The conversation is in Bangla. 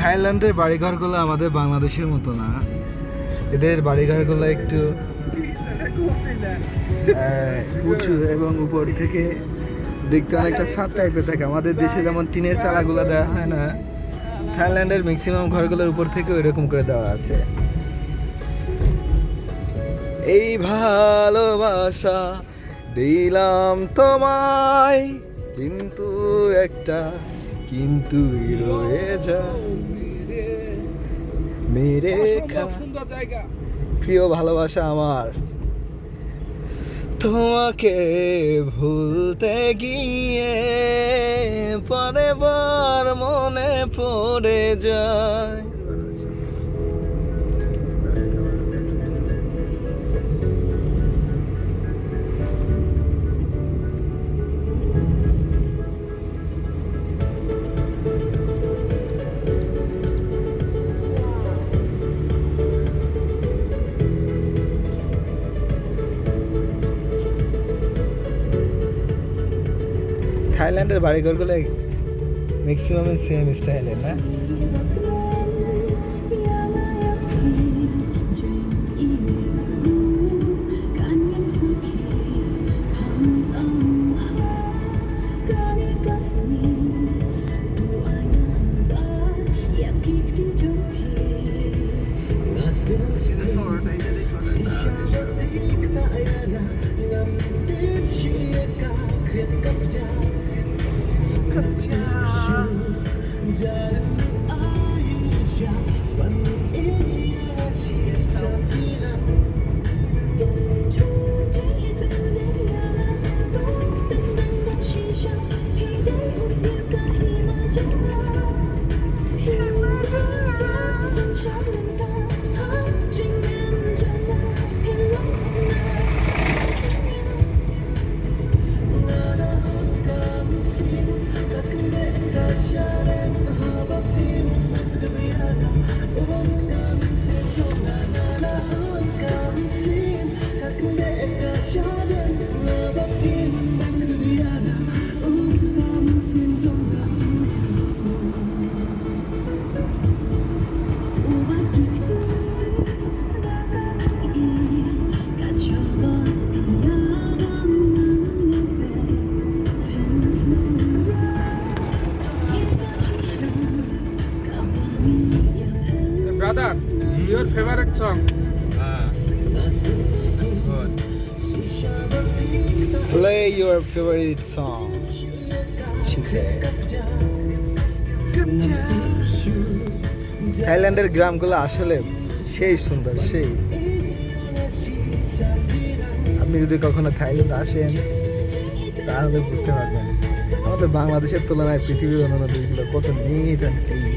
থাইল্যান্ডের বাড়িঘরগুলো আমাদের বাংলাদেশের মতো না, এদের বাড়িঘরগুলো একটু উঁচু এবং উপর থেকে দেখতে অনেকটা ছাদ টাইপের থাকে। আমাদের দেশে যেমন টিনের চালাগুলো দেওয়া হয় না, থাইল্যান্ডের ম্যাক্সিমাম ঘরগুলোর উপর থেকে ওইরকম করে দেওয়া আছে। এই ভালোবাসা দিলাম তোমায়, কিন্তু একটা কিন্তু রয়ে যায় মেরে প্রিয় ভালোবাসা আমার, তোমাকে ভুলতে গিয়ে পরে বার মনে পড়ে যায়। থাইল্যান্ডের বাড়িঘরগুলো ম্যাক্সিমামই সেম স্টাইলের না? Brother, your favorite song? Play your favorite song, she said. থাইল্যান্ডের গ্রামগুলো আসলে সেই সুন্দর, সেই। আপনি যদি কখনো থাইল্যান্ড আসেন তাহলে বুঝতে পারবেন আমাদের বাংলাদেশের তুলনায় পৃথিবীর অন্যান্য দেশগুলো কত নিট অ্যান্ড ক্লিন।